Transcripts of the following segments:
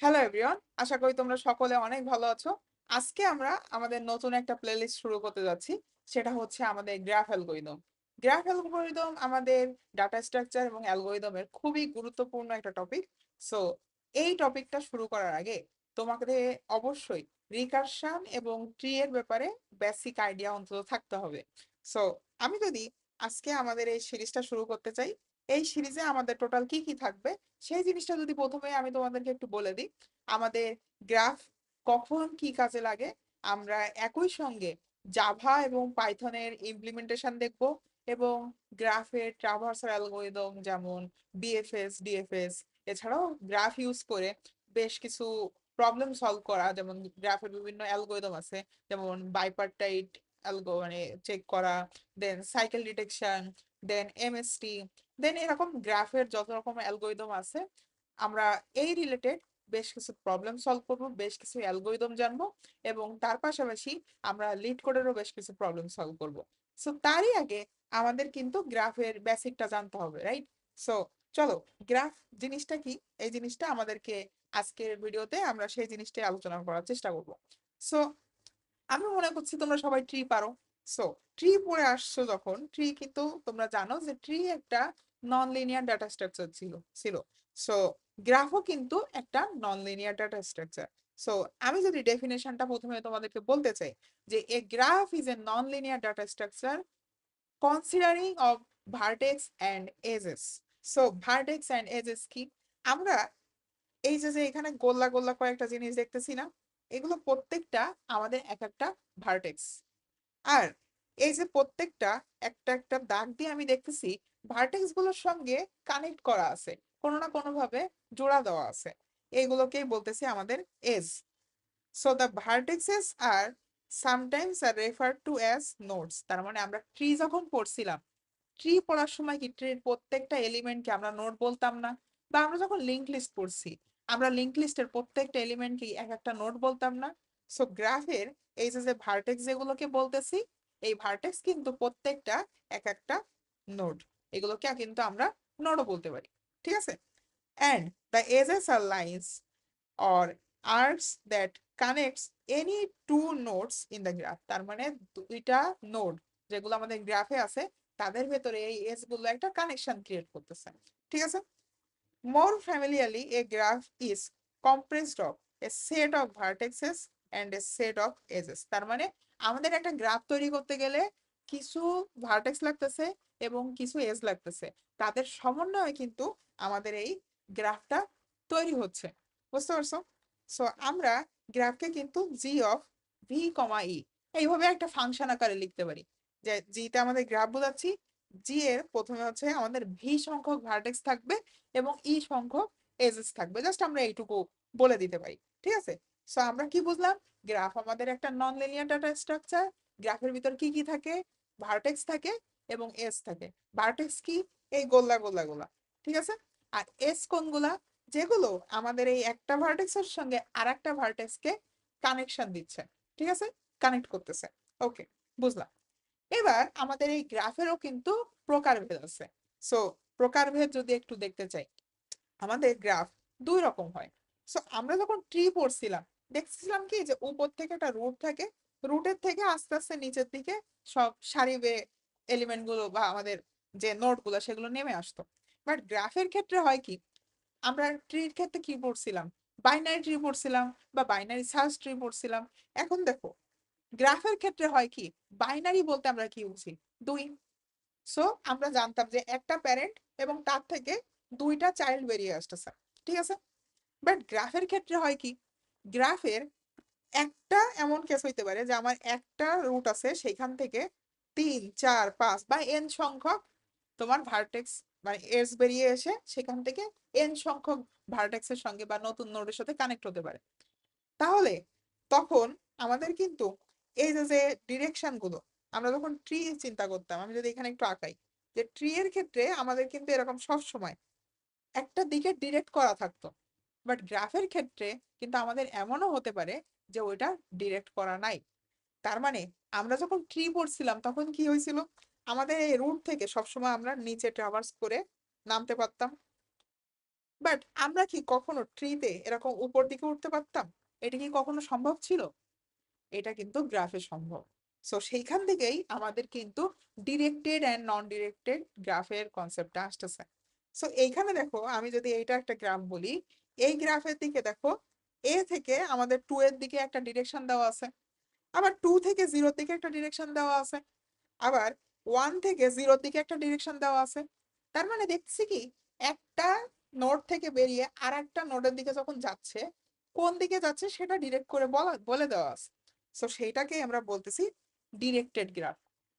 Hello everyone, আশা করি তোমরা সকলে অনেক ভালো আছো। আজকে আমরা আমাদের নতুন একটা প্লেলিস্ট শুরু করতে যাচ্ছি। সেটা হচ্ছে আমাদের গ্রাফ অ্যালগরিদম। গ্রাফ অ্যালগরিদম আমাদের ডাটা স্ট্রাকচার এবং অ্যালগরিদমের খুবই গুরুত্বপূর্ণ একটা টপিক। সো এই টপিকটা শুরু করার আগে তোমাকে অবশ্যই রিকারশন এবং ট্রি এর ব্যাপারে বেসিক আইডিয়া অন্তত থাকতে হবে। সো আমি যদি আজকে আমাদের এই সিরিজটা শুরু করতে চাই, এই সিরিজে আমাদের টোটাল কি কি থাকবে সেই জিনিসটা যদি প্রথমে আমি তোমাদেরকে একটু বলে দিই। আমাদের গ্রাফ কখন কি কাজে লাগে, আমরা একই সঙ্গে জাভা এবং পাইথনের ইমপ্লিমেন্টেশন দেখব, এবং গ্রাফের ট্রাভার্সাল অ্যালগরিদম যেমন বিএফএস ডিএফএস, এছাড়াও গ্রাফ ইউজ করে বেশ কিছু প্রবলেম সলভ করা, যেমন গ্রাফের বিভিন্ন অ্যালগরিদম আছে, যেমন বাইপার্টাইট মানে চেক করা, দেন সাইকেল ডিটেকশন, দেন এমএসটি, দেন এরকম গ্রাফের যত রকম অ্যালগরিদম আছে আমরা এই রিলেটেড বেশ কিছু প্রবলেম সলভ করব, বেশ কিছু অ্যালগরিদম জানবো, এবং তার পাশাপাশি আমরা লিড কোডেরও বেশ কিছু প্রবলেম সলভ করব। সো তারই আগে আমাদের কিন্তু গ্রাফের বেসিকটা জানতে হবে, রাইট? সো চলো, গ্রাফ জিনিসটা কি, এই জিনিসটা আমাদেরকে আজকের ভিডিওতে আমরা সেই জিনিসটাই আলোচনা করার চেষ্টা করব। সো আমি মনে করছি তোমরা সবাই ট্রি পারো। সো ট্রি পড়ে আসছো যখন, ট্রি কিন্তু তোমরা জানো যে ট্রি একটা নন লিনিয়ার ডাটা স্ট্রাকচার ছিল। সো গ্রাফও কিন্তু একটা non linear data structure. So আমি যদি ডেফিনেশনটা প্রথমে তোমাদেরকে বলতে চাই, যে a graph is a non linear data structure considering of vertex and edges. So vertex and edges কি? আমরা এই যে যে এখানে গোল্লা গোল্লা কয়েকটা জিনিস দেখতেছি না, এগুলো প্রত্যেকটা আমাদের এক একটা ভার্টেক্স। আর এই যে প্রত্যেকটা একটা একটা দাগ দিয়ে আমি দেখতেছি, ভার্টেক্স গুলোর সঙ্গে কানেক্ট করা আছে, কোনো না কোনো ভাবে জোড়া দেওয়া আছে। এইগুলোকেই বলতেছি আমাদের edge. So the vertices are sometimes are refer to as nodes. তার মানে আমরা ট্রি যখন পড়ছিলাম, ট্রি পড়ার সময় কি ট্রির প্রত্যেকটা এলিমেন্টকে আমরা নোড বলতাম না? বা আমরা যখন লিঙ্ক লিস্ট পড়ছি, আমরা লিঙ্ক লিস্টের প্রত্যেকটা এলিমেন্টকে এক একটা নোড বলতাম না? সো গ্রাফের এই যে যে ভার্টেক্স যেগুলোকে বলতেছি, এই ভার্টেক্স কিন্তু প্রত্যেকটা এক একটা নোড। এগুলোকে কিন্তু আমরা নোডও বলতে পারি, ঠিক আছে? And the edges are lines or arcs that connects any two nodes in the graph. তার মানে দুইটা নোড যেগুলো আমাদের গ্রাফে আছে, তাদের ভেতরে এই এজ গুলো একটা কানেকশন ক্রিয়েট করতেছে, ঠিক আছে? More familiarly a graph is compressed of a set of vertices and a set of edges. তার মানে আমাদের একটা গ্রাফ তৈরি করতে গেলে কিছু ভার্টেক্স লাগতেছে এবং কিছু এজ লাগতেছে, তাদের সমন্বয়ে কিন্তু আমাদের এই গ্রাফটা তৈরি হচ্ছে। বুঝতে পারছো? সো আমরা গ্রাফকে কিন্তু জি অফ ভি কমা ই এইভাবে একটা ফাংশন আকারে লিখতে পারি, যে জিতে আমাদের গ্রাফ বোঝাচ্ছি, জি এর প্রথমে হচ্ছে আমাদের ভি সংখ্যক ভার্টেক্স থাকবে এবং ই সংখ্যক এজেস থাকবে। জাস্ট আমরা এইটুকু বলে দিতে পারি, ঠিক আছে? সো আমরা কি বুঝলাম? গ্রাফ আমাদের একটা নন লিনিয়ার ডাটা স্ট্রাকচার। গ্রাফের ভিতর কি কি থাকে? ভার্টেক্স থাকে এবং এজ থাকে। ভার্টেক্স কি? এই গোল্লা গোল্লা গোলা, ঠিক আছে? আর এজ কোনগুলা? যেগুলো আমাদের এই একটা ভার্টেক্সের সঙ্গে আর একটা ভার্টেক্সকে কানেকশন দিচ্ছে, ঠিক আছে? কানেক্ট করতেছে। ওকে, বুঝলাম। এবার আমাদের এই গ্রাফেরও কিন্তু প্রকারভেদ আছে। সো প্রকারভেদ যদি একটু দেখতে চাই, আমাদের গ্রাফ দুই রকম হয়। সো আমরা যখন ট্রি পড়ছিলাম, দেখছিলাম কি যে উপর থেকে একটা রুট থাকে, রুটের থেকে আস্তে আস্তে নিচের দিকে সব সারি বেয়ে এলিমেন্ট গুলো বা আমাদের যে নোড গুলো সেগুলো নেমে আসতো। বাট গ্রাফের ক্ষেত্রে হয় কি, আমরা ট্রির ক্ষেত্রে কি পড়ছিলাম? বাইনারি ট্রি পড়ছিলাম বা বাইনারি সার্চ ট্রি পড়ছিলাম। এখন দেখো, গ্রাফের ক্ষেত্রে হয় কি, বাইনারি বলতে আমরা কি বুঝি? দুই। সো আমরা জানতাম যে একটা প্যারেন্ট এবং তার থেকে দুইটা চাইল্ড বেরিয়ে আসতেছে, ঠিক আছে? বাট গ্রাফের ক্ষেত্রে হয় কি, গ্রাফের একটা এমন কেস হইতে পারে যে আমার একটা রুট আছে, সেখান থেকে 3 4 5 বা এন সংখ্যক তোমার ভার্টেক্স মানে এজ বেরিয়ে এসে সেখান থেকে এন সংখ্যক ভার্টেক্সের সঙ্গে বা নতুন নোডের সাথে কানেক্ট হতে পারে। তাহলে তখন আমাদের কিন্তু এই যে যে ডিরেকশন গুলো, আমরা যখন ট্রি চিন্তা করতাম, আমি যদি এখানে একটু আঁকাই, যে ট্রি এর ক্ষেত্রে আমাদের কিন্তু এরকম সব সময় একটা দিকে ডিরেক্ট করা থাকতো। বাট গ্রাফের ক্ষেত্রে কিন্তু আমাদের এমনও হতে পারে যে ওইটা ডিরেক্ট করা নাই। তার মানে আমরা যখন ট্রি পড়ছিলাম তখন কি হয়েছিল, আমাদের এই রুট থেকে সবসময় আমরা নিচে ট্রাভার্স করে নামতে পারতাম। বাট আমরা কি কখনো ট্রিতে এরকম উপর দিকে উঠতে পারতাম? এটা কি কখনো সম্ভব ছিল? এটা কিন্তু গ্রাফে সম্ভব। সো সেইখান থেকেই আমাদের কিন্তু ডিরেক্টেড অ্যান্ড নন ডিরেক্টেড গ্রাফের কনসেপ্টটা আসতেছে। সো এইখানে দেখো, আমি যদি এইটা একটা গ্রাফ বলি, এই গ্রাফের দিকে দেখো, এ থেকে আমাদের 2 এর দিকে একটা ডিরেকশন দেওয়া আছে, আবার 2 থেকে 0 দিকে একটা ডিরেকশন দেওয়া আছে, আবার 1 থেকে 0 দিকে একটা ডিরেকশন দেওয়া আছে। তার মানে দেখছি কি, একটা নোড থেকে বেরিয়ে আর একটা নোডের দিকে যখন যাচ্ছে, কোন দিকে যাচ্ছে সেটা ডিরেক্ট করে বলে দেওয়া আছে। সো সেইটাকে আমরা বলতেছি ডিরেক্টেড গ্রাফ।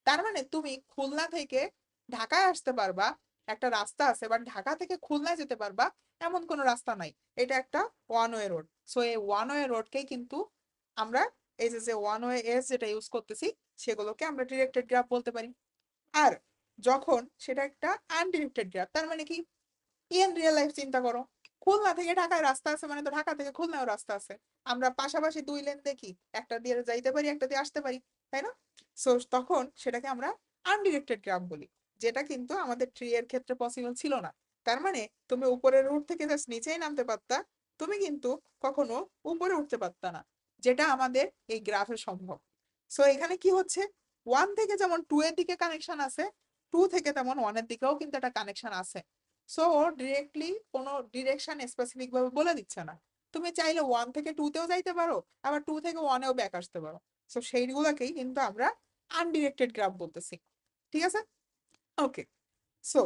তার মানে তুমি খুলনা থেকে ঢাকায় আসতে পারবা, একটা রাস্তা আছে, বাট ঢাকা থেকে খুলনায় যেতে পারবা এমন কোনো রাস্তা নাই। এটা একটা ওয়ান ওয়ে রোড। সো এই ওয়ান ওয়ে রোডকেই কিন্তু আমরা, এই যে যে ওয়ান ওয়ে এস যেটা ইউজ করতেছি, সেগুলোকে আমরা ডিরেক্টেড গ্রাফ বলতে পারি। আর যখন সেটা একটা আনডিরেক্টেড গ্রাফ, তার মানে কি, ইন রিয়েল লাইফ চিন্তা করো, খুলনা থেকে ঢাকায় রাস্তা আছে মানে তো ঢাকা থেকে খুলনাও রাস্তা আছে। আমরা পাশাপাশি 2 লেন দেখি, একটা দিয়ে যাইতে পারি, একটা দিয়ে আসতে পারি, তাই না? সো তখন সেটাকে আমরা আনডিরেক্টেড গ্রাফ বলি, যেটা কিন্তু আমাদের ট্রি এর ক্ষেত্রে পসিবল ছিল না। তার মানে তুমি উপরের রুট থেকে জাস্ট নিচেই নামতে পারতা, তুমি কিন্তু কখনো উপরে উঠতে পারতা না, যেটা আমাদের এই গ্রাফে সম্ভব। সো এখানে কি হচ্ছে, 1 থেকে যেমন 2 এর দিকে কানেকশন আছে, 2 থেকে তেমন 1 এর দিকেও কিন্তু একটা কানেকশন আছে। সো ডিরেক্টলি কোনো ডিরেকশন স্পেসিফিক ভাবে বলে দিচ্ছে না। তুমি চাইলে 1 থেকে 2 তেও যাইতে পারো, আবার 2 থেকে 1 এও ব্যাক আসতে পারো। সো সেইগুলোকেই কিন্তু আমরা আনডিরেক্টেড গ্রাফ বলতেছি। ঠিক আছে? ওকে। সো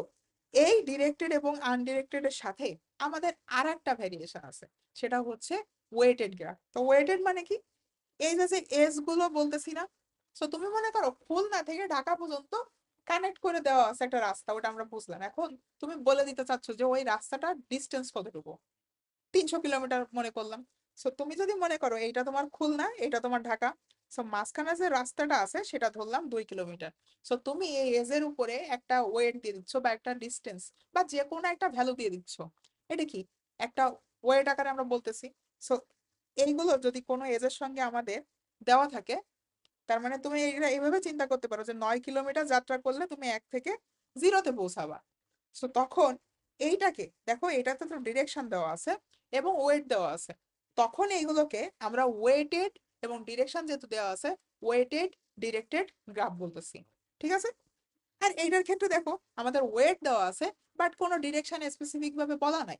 এই ডিরেক্টেড এবং আনডিরেক্টেড এর সাথে আমাদের আর একটা ভ্যারিয়েশন আছে, সেটা হচ্ছে ওয়েটেড গ্রাফ। তো ওয়েটেড মানে কি, এই যে এজ গুলো বলতেছি না, সো তুমি মনে করো খুলনা থেকে ঢাকা পর্যন্ত কানেক্ট করে দেওয়া আছে একটা রাস্তা, ওটা আমরা বুঝলাম। এখন তুমি বলে দিতে চাচ্ছ যে ওই রাস্তাটার ডিস্টেন্স কতটুকু, 300 কিলোমিটার মনে করলাম। সো তুমি যদি মনে করো এইটা তোমার খুলনা, এটা তোমার ঢাকা, সো মাঝখানে যে রাস্তাটা আছে সেটা ধরলাম 2 কিলোমিটার। সো তুমি এই এজের উপরে একটা ওয়েট দিয়ে দিচ্ছ বা একটা ডিস্টেন্স বা যে কোনো একটা ভ্যালু দিয়ে দিচ্ছ। এটা কি, একটা ওয়েট আকারে আমরা বলতেছি। সো এইগুলো যদি কোনো এজের সঙ্গে আমাদের দেওয়া থাকে, তার মানে তুমি এটা এইভাবে চিন্তা করতে পারো যে 9 কিলোমিটার যাত্রা করলে তুমি 1 থেকে 0-তে পৌঁছাবা। সো তখন এইটাকে দেখো, এটাতে তো ডিরেকশন দেওয়া আছে এবং ওয়েট দেওয়া আছে, তখন এইগুলোকে আমরা ওয়েটেড এবং ডিরেকশন যেহেতু দেওয়া আছে, ওয়েটেড ডিরেক্টেড গ্রাফ বলতেছি। ঠিক আছে? আর এইটার ক্ষেত্রে দেখো, আমাদের ওয়েট দেওয়া আছে বাট কোনো ডিরেকশন স্পেসিফিক ভাবে বলা নাই,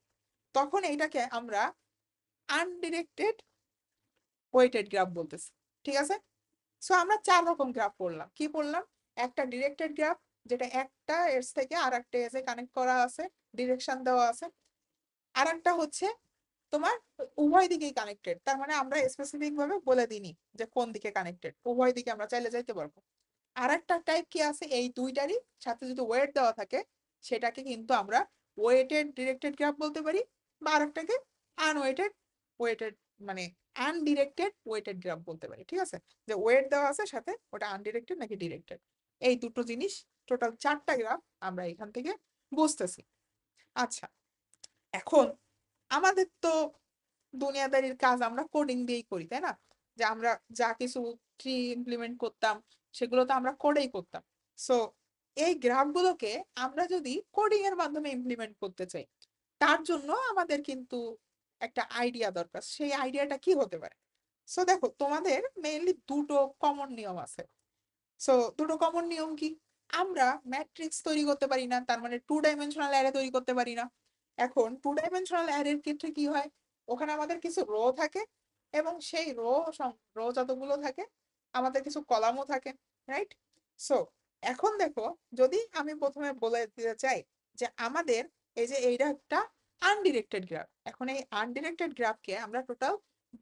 তখন এইটাকে আমরা আনডিরেক্টেড ওয়েটেড গ্রাফ বলতেছি। ঠিক আছে? সো আমরা 4 রকম গ্রাফ পড়লাম। কি পড়লাম? একটা ডিরেক্টেড গ্রাফ, যেটা একটা এজ থেকে আর একটা এজে কানেক্ট করা আছে, ডিরেকশন দেওয়া আছে। আর একটা হচ্ছে তোমার উভয় দিকেই কানেক্টেড, তার মানে আমরা স্পেসিফিক ভাবে বলে দিইনি যে কোন দিকে কানেক্টেড, উভয় দিকে আমরা চাইলে যাইতে পারবো। আর একটা টাইপ কি আছে, এই দুইটারই সাথে যদি ওয়েট দেওয়া থাকে, সেটাকে কিন্তু আমরা ওয়েটেড ডিরেক্টেড গ্রাফ বলতে পারি, বা আরেকটাকে আনওয়েটেড ওয়েটেড, মানে আনডিরেক্টেড ওয়েটেড গ্রাফ বলতে পারি। ঠিক আছে? যে ওয়েট দেওয়া আছে সাথে, ওটা আনডিরেক্টেড নাকি ডিরেক্টেড, এই দুটো জিনিস, টোটাল 4টা গ্রাফ আমরা এখান থেকে বুঝতেছি। আচ্ছা, এখন আমাদের তো দুনিয়াদারির কাজ আমরা কোডিং দিয়েই করি, তাই না? যে আমরা যা কিছু ট্রি ইমপ্লিমেন্ট করতাম, সেগুলো তো আমরা কোডেই করতাম। সো এই গ্রাফগুলোকে আমরা যদি কোডিং এর মাধ্যমে ইমপ্লিমেন্ট করতে চাই, তার জন্য আমাদের কিন্তু একটা আইডিয়া দরকার। সেই আইডিয়াটা কি হতে পারে? সো দেখো, তোমাদের মেইনলি দুটো কমন নিয়ম আছে। সো দুটো কমন নিয়ম কি, আমরা ম্যাট্রিক্স তৈরি করতে পারি না, তার মানে 2 ডাইমেনশনাল অ্যারে তৈরি করতে পারি না। এখন 2 ডাইমেনশনাল অ্যারের ক্ষেত্রে কি হয়, ওখানে আমাদের কিছু রো থাকে, এবং সেই রো যতগুলো থাকে, আমাদের কিছু কলামও থাকে, রাইট? সো এখন দেখো, যদি আমি প্রথমে বলে দিতে চাই যে আমাদের এই যে এইটা একটা আনডিরেক্টেড গ্রাফ, এখন এই আনডিরেক্টেড গ্রাফকে আমরা টোটাল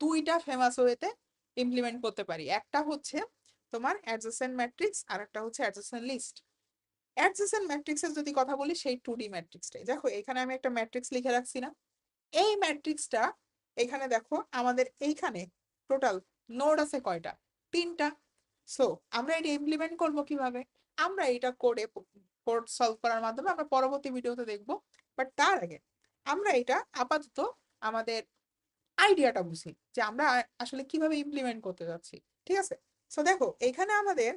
2টা ফেমাস ওয়েতে ইমপ্লিমেন্ট করতে পারি। একটা হচ্ছে তোমার অ্যাডজেসেন্ট ম্যাট্রিক্স, আর একটা হচ্ছে অ্যাডজেসেন্ট লিস্ট। অ্যাডজেসেন্ট ম্যাট্রিক্সের যদি কথা বলি, সেই 2D ম্যাট্রিক্সটাই দেখো, এখানে আমি একটা ম্যাট্রিক্স লিখে রাখছি না, এই ম্যাট্রিক্সটা, এখানে দেখো আমাদের এইখানে টোটাল নোড আছে কয়টা, 3টা। সো আমরা এটা ইমপ্লিমেন্ট করব কিভাবে, আমরা এটা কোড সলভ করার মাধ্যমে আমরা পরবর্তী ভিডিওতে দেখবো। বাট তার আগে আমরা এটা আপাতত আমাদের আইডিয়াটা বুঝি যে আমরা আসলে কিভাবে ইমপ্লিমেন্ট করতে যাচ্ছি। ঠিক আছে? সো দেখো, এখানে আমাদের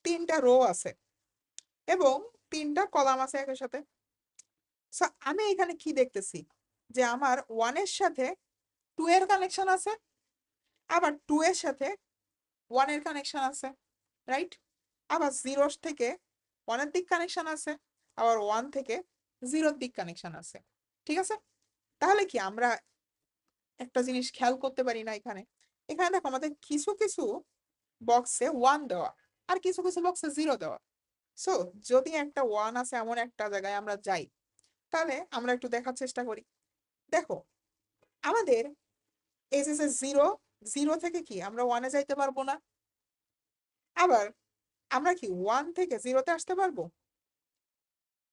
3টা রো আছে এবং 3টা কলাম আছে একই সাথে। সো আমি এখানে কি দেখতেছি, যে আমার 1 এর সাথে 2 এর কানেকশন আছে, আবার 2 এর সাথে 1 এর কানেকশন আছে, রাইট? আবার 0 থেকে 1 এর দিক কানেকশন আছে, আবার 1 থেকে 0 দিক কানেকশন আছে। ঠিক আছে? তাহলে কি আমরা একটা জিনিস খেয়াল করতে পারি না এখানে? এখানে দেখো আমাদের কিছু কিছু বক্সে 1 দেওয়া আর কিছু কিছু বক্সে 0 দেওয়া। সো যদি একটা 1 আছে এমন একটা জায়গায় আমরা যাই, তাহলে আমরা একটু দেখার চেষ্টা করি। দেখো আমাদের এই যে 0, 0 থেকে কি আমরা 1 এ যাইতে পারবো না, আবার আমরা কি 1 থেকে 0 তে আসতে পারবো?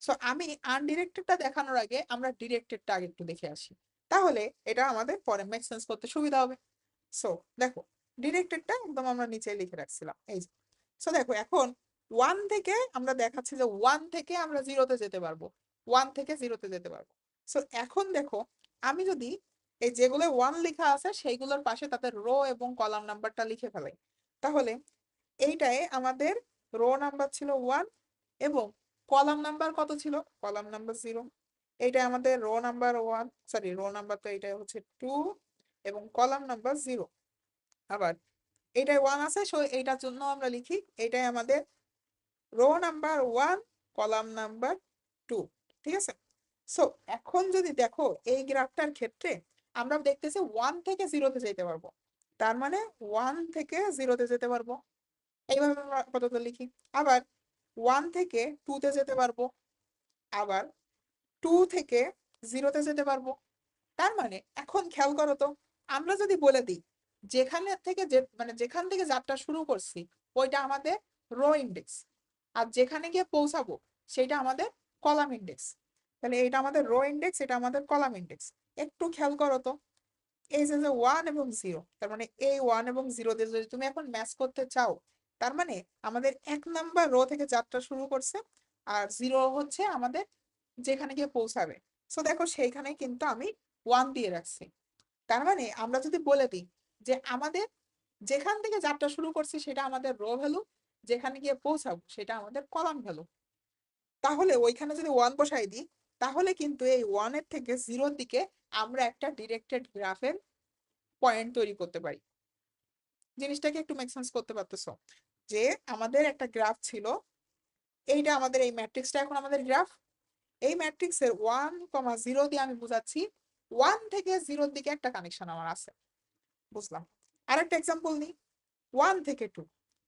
সো আমি আনডিরেক্টেডটা দেখানোর আগে আমরা ডিরেক্টেডটা আগে একটু দেখে আসি, তাহলে এটা আমাদের পরে মেক সেন্স করতে সুবিধা হবে। সো দেখো, ডিরেক্টেডটা একদম আমরা নিচে লিখে রাখছিলাম, এই যে। সো দেখো এখন 1 থেকে আমরা দেখাচ্ছি যে 1 থেকে আমরা 0 তে যেতে পারবো, 1 থেকে 0 তে যেতে পারবো। সো এখন দেখো, আমি যদি এই যেগুলো 1 লেখা আছে সেইগুলোর পাশে তাদের রো এবং কলাম নাম্বারটা লিখে ফেলাই, তাহলে এইটায় আমাদের রো নাম্বার ছিল 1 এবং কলাম নাম্বার কত ছিল? Column number 0। এইটা আমাদের rho number 1, sorry rho number তো এইটা হচ্ছে 2 এবং কলাম নাম্বার 0। আবার এইটায় 1 আছে, সো এইটার জন্য আমরা লিখি এইটাই আমাদের রো নাম্বার 1, কলাম নাম্বার 2। ঠিক আছে? সো এখন যদি দেখো এই গ্রাফটার ক্ষেত্রে আমরা দেখতেছি 1 থেকে 0 তে যেতে পারবো, তার মানে 1 থেকে 0 তে যেতে পারবো, এইভাবে আমরা আপাতত লিখি। আবার 1 থেকে 2 তে যেতে পারবো, আবার 2 থেকে 0 তে যেতে পারবো। তার মানে এখন খেয়াল করো তো, আমরা যদি বলে দিই যেখানে থেকে যে মানে যেখান থেকে যাত্রা শুরু করছি ওইটা আমাদের রো ইন্ডেক্স, আর যেখানে গিয়ে পৌঁছাবো সেটা আমাদের কলাম ইন্ডেক্স, তাহলে এটা আমাদের রো ইন্ডেক্স, এটা আমাদের কলাম ইন্ডেক্স। একটু খেয়াল করো তো, এই যে যে 1 এবং 0, তার মানে এই 1 এবং 0 দিয়ে যদি তুমি এখন ম্যাচ করতে চাও, তার মানে আমাদের 1 নাম্বার রো থেকে যাত্রা শুরু করছে, আর 0 হচ্ছে আমাদের যেখানে গিয়ে পৌঁছাবে। সো দেখো সেইখানে কিন্তু আমি 1 দিয়ে রাখছি। তার মানে আমরা যদি বলে দিই যে আমাদের যেখান থেকে যাত্রা শুরু করছি সেটা আমাদের রো ভ্যালু, যেখানে গিয়ে পৌঁছাবো সেটা আমাদের কলাম ভ্যালু, তাহলে ওইখানে যদি 1 বসাই দিই, তাহলে কিন্তু এই 1 এর থেকে 0 দিকে আমরা একটা ডিরেক্টেড গ্রাফের পয়েন্ট তৈরি করতে পারি। জিনিসটাকে একটু মেক সেন্স করতে পারতেছো? যে আমাদের একটা গ্রাফ ছিল, এইটা আমাদের এই ম্যাট্রিক্সটা এখন আমাদের গ্রাফ। এই ম্যাট্রিক্সের 1,0 দিয়ে আমি বুঝাচ্ছি 1 থেকে 0 দিকে একটা কানেকশন আমার আছে, বুঝলাম। আরেকটা এক্সাম্পল নিই, 1 থেকে 2,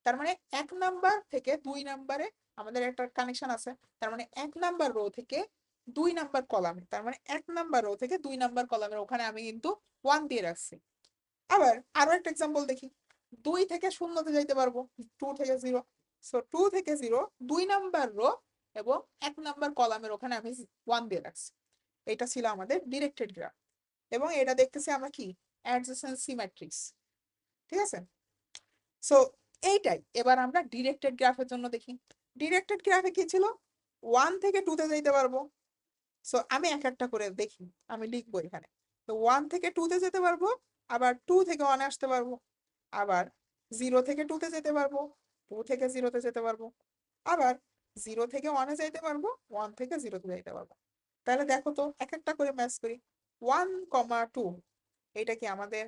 তার মানে 1 নাম্বার থেকে 2 নাম্বারে আমাদের একটা কানেকশন আছে, তার মানে 1 নাম্বার রো থেকে 2 নাম্বার কলামে, তার মানে 1 নাম্বার রো থেকে 2 নাম্বার কলামের ওখানে আমি কিন্তু 1 দিয়ে রাখছি। আবার আরো একটা এক্সাম্পল দেখি, 2 থেকে 0 তে যাইতে পারবো, 2 থেকে 0। সো 2 থেকে 0, 2 নাম্বার রো এবং 1 নাম্বার কলামের ওখানে আমি 1 দিয়ে রাখছি। এটা ছিল আমাদের ডিরেক্টেড গ্রাফ, এবং এটা দেখতেছি আমরা কি অ্যাডজেসেন্সি ম্যাট্রিক্স। ঠিক আছে? সো এইটাই এবার আমরা ডিরেক্টেড গ্রাফের জন্য দেখি। ডিরেক্টেড গ্রাফে কি ছিল? 1 থেকে 2 তে যাইতে পারবো। সো আমি এক একটা করে দেখি, আমি লিখবো এখানে। তো 1 থেকে 2 তে যেতে পারবো, আবার 2 থেকে 1 আসতে পারবো, আবার 0 থেকে 2 তে যেতে পারবো, 2 থেকে 0 তে যেতে পারবো, আবার 0 থেকে 1 এ যাইতে পারবো, 1 থেকে 0 তে যাইতে পারবো। তাহলে দেখো তো এক একটা করে ম্যাচ করি। 1,2, এটা কি আমাদের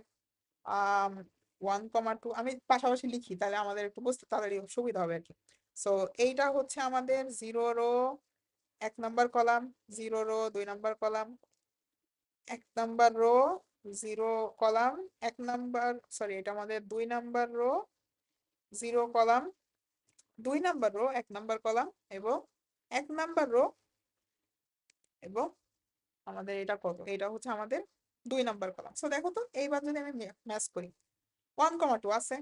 1,2, আমি পাশাপাশি লিখি তাহলে আমাদের একটু বুঝতে তাড়াতাড়ি সুবিধা হবে আর কি। সো এইটা হচ্ছে আমাদের 0 row 1 number column, 0 row 2 number column, 1 number row 0 column, 1 number, sorry এটা আমাদের 2 number row 0 column, 2 number row 1 number column, এবং 1 নাম্বার রো, এবং আমাদের এটা কত, এটা হচ্ছে আমাদের 2 নাম্বার কলাম। সো দেখো তো এইবার যদি আমি ম্যাচ করি, 1,2 আছে,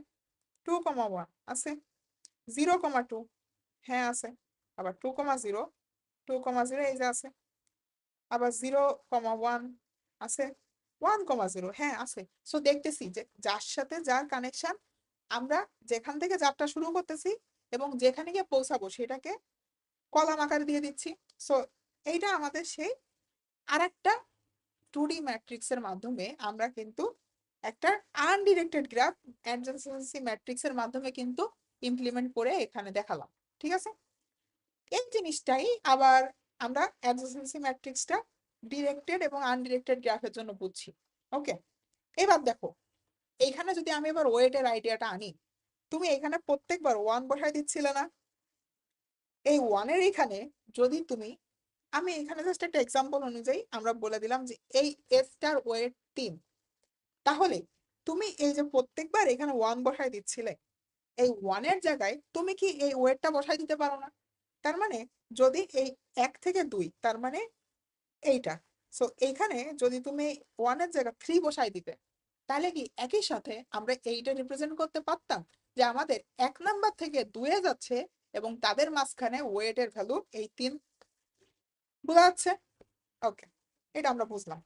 2,1 আছে, 0,2 হ্যাঁ আছে, আবার 2,0, 2,0 এই যে আছে, আবার 0,1 আছে, 1,0 হ্যাঁ আছে। সো দেখতেছি যে যার সাথে যার কানেকশন, আমরা যেখান থেকে যাত্রা শুরু করতেছি এবং যেখানে গিয়ে পৌঁছাবো সেটাকে কলাম আকারে দিয়ে দিচ্ছি। সো এইটা আমাদের সেই আরেকটা 2D ম্যাট্রিক্সের মাধ্যমে আমরা কিন্তু একটা আনডিরেক্টেড গ্রাফ অ্যাডজেন্সি ম্যাট্রিক্সের মাধ্যমে কিন্তু ইমপ্লিমেন্ট করে এখানে দেখালাম। ঠিক আছে? এই জিনিসটাই আবার আমরা অ্যাডজেন্সি ম্যাট্রিক্সটা ডিরেক্টেড এবং আনডিরেক্টেড গ্রাফের জন্য বুঝছি। ওকে, এবার দেখো এইখানে যদি আমি এবার ওয়েটের আইডিয়াটা আনি, তুমি এখানে প্রত্যেকবার ওয়ান বসায় দিচ্ছিলে না? এই ওয়ানের এখানে যদি তুমি, আমি এখানে জাস্ট একটা এক্সাম্পল অনুযায়ী আমরা বলে দিলাম যে এই এসটার ওয়েট 3, তাহলে তুমি এই যে প্রত্যেকবার এখানে ওয়ান বসায় দিচ্ছিলে, এই ওয়ানের জায়গায় তুমি কি এই ওয়েটটা বসায় দিতে পারো না? তার মানে যদি এই 1 থেকে 2, তার মানে এইটা, সো এইখানে যদি তুমি ওয়ানের জায়গায় 3 বসাই দিতে, তাহলে কি একই সাথে আমরা এইটা রিপ্রেজেন্ট করতে পারতাম যে আমাদের 1 নাম্বার থেকে 2-এ যাচ্ছে এবং তাদের মাঝখানে ওয়েটের ভ্যালু এই 3। বোঝা যাচ্ছে? ওকে, এটা আমরা বুঝলাম।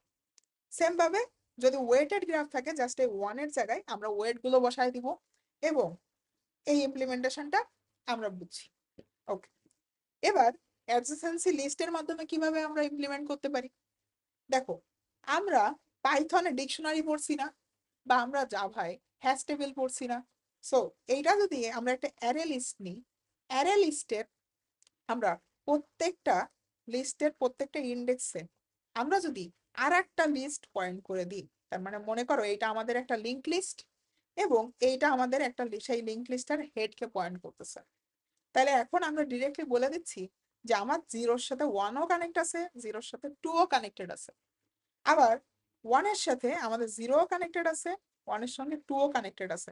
সেম ভাবে যদি ওয়েটেড গ্রাফ থাকে, জাস্ট এই ওয়ানের জায়গায় আমরা ওয়েট গুলো বসাই দিব এবং এই ইমপ্লিমেন্টেশনটা আমরা বুঝছি। ওকে, এবার অ্যাডজেসেন্সি লিস্টের মাধ্যমে কিভাবে আমরা ইমপ্লিমেন্ট করতে পারি? দেখো, আমরা পাইথনে ডিকশনারি পড়ছি না, বা আমরা জাভায় হ্যাশ টেবিল পড়ছি না? সো এইটা যদি আমরা একটা অ্যারে লিস্ট নিই, অ্যারে লিস্টের আমরা প্রত্যেকটা লিস্টের প্রত্যেকটা ইন্ডেক্সে আমরা যদি আর একটা লিস্ট পয়েন্ট করে দিই, তার মানে মনে করো এইটা আমাদের একটা লিঙ্ক লিস্ট এবং এইটা আমাদের একটা সেই লিঙ্ক লিস্টের হেডকে পয়েন্ট করতেছে, তাহলে এখন আমরা ডিরেক্টলি বলে দিচ্ছি যে আমার 0-র সাথে 1ও কানেক্ট আছে, 0-র সাথে 2ও কানেক্টেড আছে, আবার 1-এর সাথে আমাদের 0ও কানেক্টেড আছে, 1-এর সঙ্গে 2ও কানেক্টেড আছে।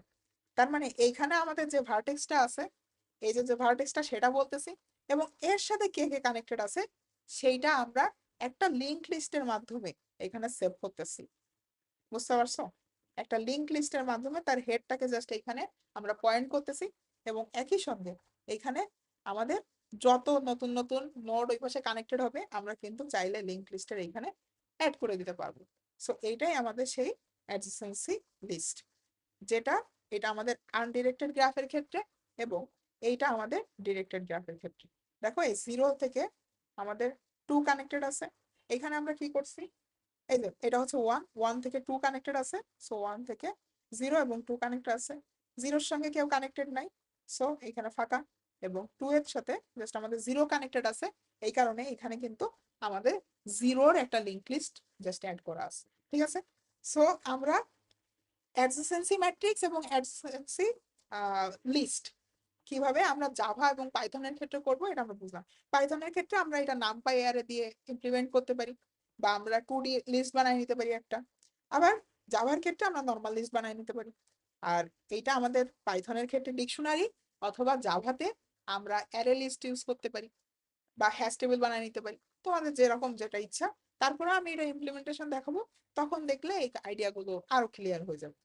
তার মানে এইখানে আমাদের যে ভার্টেক্সটা আছে, এই যে যে ভার্টেক্সটা সেটা বলতেছি, এবং এর সাথে কে কে কানেক্টেড আছে সেইটা আমরা একটা লিংক লিস্টের মাধ্যমে এখানে সেভ করতেছি। বুঝতে পারছো? একটা লিংক লিস্টের মাধ্যমে তার হেডটাকে জাস্ট এখানে আমরা পয়েন্ট করতেছি, এবং একই সঙ্গে এখানে আমাদের যত নতুন নতুন নোড ওই পাশে কানেক্টেড হবে আমরা কিন্তু চাইলে লিংক লিস্টের এখানে অ্যাড করে দিতে পারবো। সো এইটাই আমাদের সেই অ্যাডজেসেন্সি লিস্ট, যেটা এটা আমাদের আনডিরেক্টেড গ্রাফের ক্ষেত্রে এবং এইটা আমাদের ডিরেক্টেড গ্রাফের ক্ষেত্রে। দেখো এই 0 থেকে আমাদের 2 কানেক্টেড আছে, এখানে আমরা কি করছি, এই যে এটা হচ্ছে 1 থেকে 2 কানেক্টেড আছে, সো 1 থেকে 0 এবং 2 কানেক্টেড আছে, 0-র সঙ্গে কেউ কানেক্টেড নাই, সো এখানে ফাঁকা, এবং 2 এর সাথে জাস্ট আমাদের 0 কানেক্টেড আছে, এই কারণে এখানে কিন্তু আমাদের 0-র একটা লিংক লিস্ট জাস্ট অ্যাড করা আছে। ঠিক আছে? সো আমরা অ্যাডজেসেন্সি ম্যাট্রিক্স এবং অ্যাডজেসেন্সি লিস্ট কিভাবে আমরা জাভা এবং পাইথনের ক্ষেত্রে করব এটা আমরা বুঝলাম। পাইথনের ক্ষেত্রে আমরা এটা নামপাই অ্যারে দিয়ে ইমপ্লিমেন্ট করতে পারি, বা আমরা 2D লিস্ট বানিয়ে নিতে পারি একটা, আবার জাভার ক্ষেত্রে আমরা নর্মাল লিস্ট বানিয়ে নিতে পারি। আর এইটা আমাদের পাইথনের ক্ষেত্রে ডিকশনারি, অথবা জাভাতে আমরা অ্যারে লিস্ট ইউজ করতে পারি, বা হ্যাশ টেবিল বানিয়ে নিতে পারি, তোমাদের যেরকম যেটা ইচ্ছা। তারপরে আমি এটা ইমপ্লিমেন্টেশন দেখাবো, তখন দেখলে এই আইডিয়া গুলো আরো ক্লিয়ার হয়ে যাবে।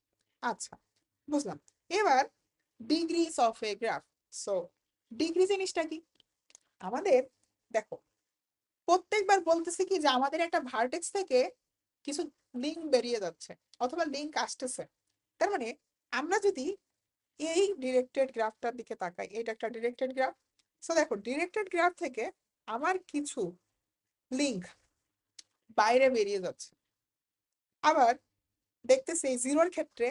আচ্ছা, বুঝলাম। এবার degrees of A graph. So degree জিনিসটা কি? আমাদের দেখো প্রত্যেকবার বলতেছি কি যে আমাদের একটা ভার্টেক্স থেকে কিছু লিঙ্ক বেরিয়ে যাচ্ছে অথবা লিঙ্ক আসতেছে, তার মানে আমরা যদি এই ডিরেক্টেড গ্রাফটার দিকে তাকাই, এটা একটা ডিরেক্টেড গ্রাফ। সো দেখো ডিরেক্টেড গ্রাফ থেকে আমার কিছু লিঙ্ক বাইরে বেরিয়ে যাচ্ছে, আবার দেখতেছি এই 0-র ক্ষেত্রে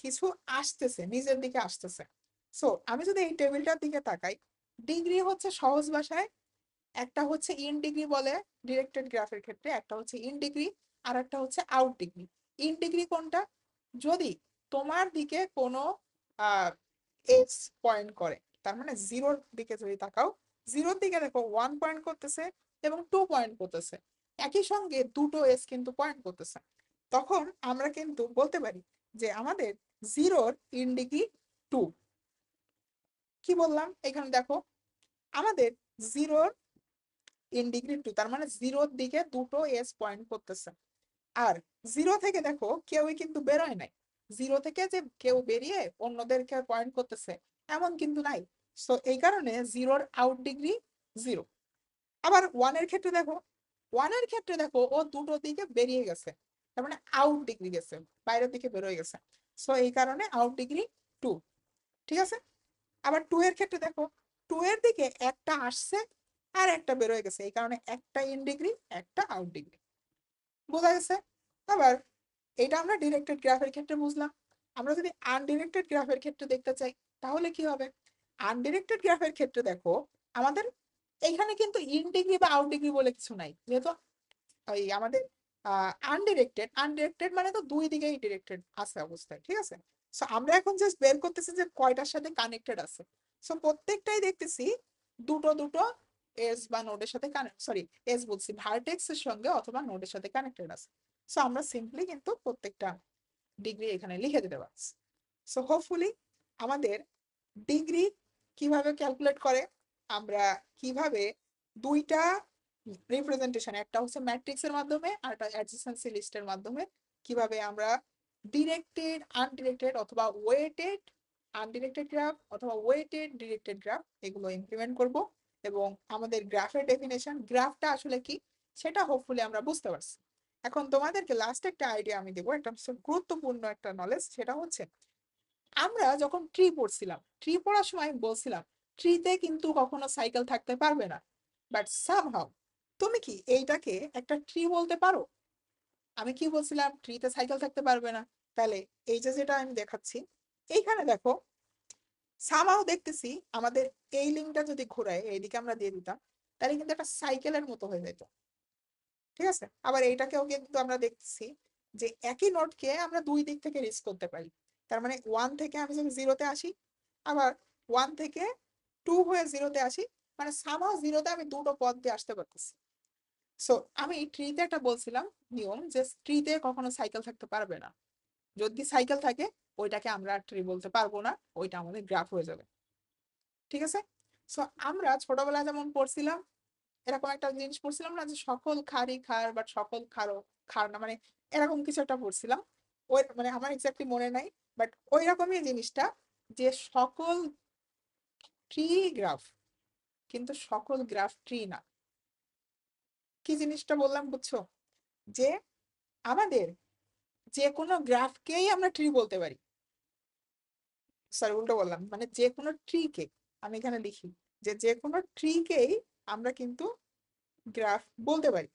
কিছু আসতেছে, নিজের দিকে আসতেছে। সো আমি যদি এই টেবিলটার দিকে তাকাই, ডিগ্রি হচ্ছে সহজ ভাষায় একটা হচ্ছে ইন ডিগ্রি বলে ডিরেক্টেড গ্রাফের ক্ষেত্রে, একটা হচ্ছে ইন ডিগ্রি আর একটা হচ্ছে আউট ডিগ্রি। ইন ডিগ্রি কোনটা? যদি তোমার দিকে কোনো এজ পয়েন্ট করে, তার মানে 0-র দিকে যদি তাকাও, 0-র দিকে দেখো 1 পয়েন্ট করতেছে এবং 2 পয়েন্ট করতেছে, একই সঙ্গে দুটো এজ কিন্তু পয়েন্ট করতেছে, তখন আমরা কিন্তু বলতে পারি যে আমাদের 0-র ইন ডিগ্রি 2। কি বললাম এখানে দেখো, আমাদের 0-র ইন ডিগ্রি 2, তার মানে 0-র দিকে দুটো এস পয়েন্ট করতেছে। আর 0 থেকে দেখো কেউই কিন্তু বেরোয় নাই, 0 থেকে যে কেউ বেরিয়ে অন্যদেরকে পয়েন্ট করতেছে এমন কিন্তু নাই। সো এই কারণে 0-র আউট ডিগ্রি 0। আবার 1-এর ক্ষেত্রে দেখো, 1-এর ক্ষেত্রে দেখো ও দুটো দিকে বেরিয়ে গেছে, তার মানে আউট ডিগ্রি গেছে, বাইরের দিকে বেরোয় গেছে, সো এই কারণে আউট ডিগ্রি 2। ঠিক আছে? আবার 2-এর ক্ষেত্রে দেখো, 2-এর দিকে একটা আসছে আর একটা বেরোয় গেছে, এই কারণে একটা ইন ডিগ্রি একটা আউট ডিগ্রি। বোঝা গেছে? আবার এটা আমরা ডিরেক্টেড গ্রাফের ক্ষেত্রে বুঝলাম। আমরা যদি আনডিরেক্টেড গ্রাফের ক্ষেত্রে দেখতে চাই তাহলে কি হবে? আনডিরেক্টেড গ্রাফের ক্ষেত্রে দেখো আমাদের এইখানে কিন্তু ইন ডিগ্রি বা আউট ডিগ্রি বলে কিছু নাই, যেহেতু ওই আমাদের আনডিরেক্টেড মানে তো দুই দিকেই ডিরেক্টেড আছে অবস্থায়, ঠিক আছে। সো আমরা এখন জাস্ট বের করতেছি যে কয়টার সাথে কানেক্টেড আছে। সো প্রত্যেকটাই দেখতেছি দুটো দুটো এজ বা নোডের সাথে কানেক্ট, সরি এজ বলছি, ভার্টেক্স এর সঙ্গে অথবা নোডের সাথে কানেক্টেড আছে। সো আমরা সিম্পলি কিন্তু প্রত্যেকটা ডিগ্রি এখানে লিখে দিতে পারছি। সো হোপফুলি আমাদের ডিগ্রি কিভাবে ক্যালকুলেট করে, আমরা কিভাবে দুইটা রিপ্রেজেন্টেশন, একটা হচ্ছে ম্যাট্রিক্সের মাধ্যমে আর একটা অ্যাডজেসেন্সি লিস্টের মাধ্যমে, কিভাবে আমরা ডিরেক্টেড আনডিরেক্টেড অথবা ওয়েটেড আনডিরেক্টেড গ্রাফ অথবা ওয়েটেড ডিরেক্টেড গ্রাফ এগুলো ইমপ্লিমেন্ট করব, এবং আমাদের গ্রাফের ডেফিনেশন, গ্রাফটা আসলে কি সেটা হোপফুলি আমরা বুঝতে পারছি। এখন তোমাদেরকে লাস্ট একটা আইডিয়া আমি দেবো, একটা গুরুত্বপূর্ণ একটা নলেজ, সেটা হচ্ছে আমরা যখন ট্রি পড়ছিলাম, ট্রি পড়ার সময় আমি বলছিলাম ট্রিতে কিন্তু কখনো সাইকেল থাকতে পারবে না, বাট সামহাউ তুমি কি এইটাকে একটা ট্রি বলতে পারো? আমি কি বলছিলাম ট্রিতে সাইকেল থাকতে পারবে না, তাহলে এই যে যেটা আমি দেখাচ্ছি এইখানে দেখো, সামহাউ দেখতেছি আমাদের এই লিঙ্কটা যদি ঘোরায় এইদিকে আমরা দিয়ে দিতাম, তাহলে কিন্তু একটা সাইকেলের মতো হয়ে যেত, ঠিক আছে। আবার এইটাকেও কিন্তু আমরা দেখছি যে একই নোটকে আমরা দুই দিক থেকে রিচ করতে পারি। তার মানে ওয়ান থেকে আমি যদি জিরোতে আসি, আবার ওয়ান থেকে টু হয়ে জিরোতে আসি, মানে সামহাও জিরোতে আমি দুটো পথ দিয়ে আসতে পারতেছি। সো আমি ট্রিতে একটা বলছিলাম নিয়ম, যে ট্রিতে কখনো সাইকেল থাকতে পারবে না, যদি সাইকেল থাকে ওইটাকে আমরা ট্রি বলতে পারবো না, ওইটা আমাদের গ্রাফ হয়ে যাবে, ঠিক আছে। সো আমরা ছোটবেলায় যেমন পড়ছিলাম, এরকম একটা জিনিস পড়ছিলাম না, যে সকল খারই খার বাট সকল খারও খার না, মানে এরকম কিছু একটা পড়ছিলাম, ওই মানে আমার এক্স্যাক্টলি মনে নাই, বাট ওই রকমই জিনিসটা, যে সকল ট্রি গ্রাফ কিন্তু সকল গ্রাফ ট্রি না। কি জিনিসটা বললাম বুঝছো? যে আমাদের যে কোনো গ্রাফকেই আমরা ট্রি বলতে পারি, সরি উল্টো বললাম, মানে যে কোনো ট্রিকে, আমি এখানে লিখি যে যে কোনো ট্রিকেই আমরা কিন্তু গ্রাফ বলতে পারি,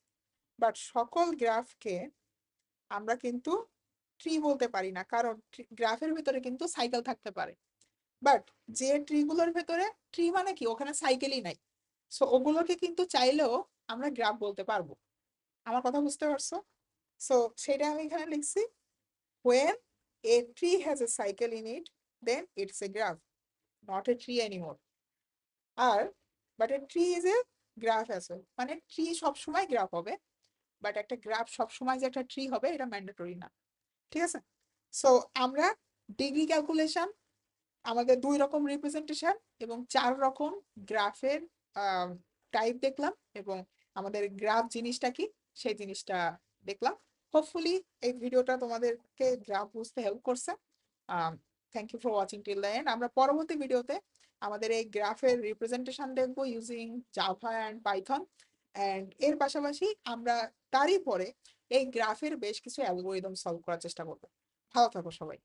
বাট সকল গ্রাফকে আমরা কিন্তু ট্রি বলতে পারি না, কারণ গ্রাফের ভিতরে কিন্তু সাইকেল থাকতে পারে। বাট যে ট্রি গুলোর ভেতরে, ট্রি মানে কি ওখানে সাইকেলই নাই, সো ওগুলোকে কিন্তু চাইলেও আমরা গ্রাফ বলতে পারবো। আমার কথা বুঝতে পারছো? সো সেটা আমি এখানে লিখছি, when a tree has a cycle in it then it's a graph, not a tree anymore. আর but a tree is a graph as well, মানে ট্রি সবসময় গ্রাফ হবে, বাট একটা গ্রাফ সবসময় যে একটা ট্রি হবে এটা ম্যান্ডেটরি না, ঠিক আছে। সো আমরা ডিগ্রি ক্যালকুলেশন, আমাদের দুই রকম রিপ্রেজেন্টেশন এবং চার রকম গ্রাফের টাইপ দেখলাম, এবং আমাদের গ্রাফ জিনিসটা কি সেই জিনিসটা দেখলাম। হোপফুলি এই ভিডিওটা তোমাদেরকে গ্রাফ বুঝতে হেল্প করছে। Thank you for watching till the end. আমরা পরবর্তী ভিডিওতে আমাদের এই গ্রাফের রিপ্রেজেন্টেশন দেখবো using Java and Python, and এর পাশাপাশি আমরা তারই পরে এই গ্রাফের বেশ কিছু অ্যালগোরিদম সলভ করার চেষ্টা করবো। ভালো থাকো সবাই।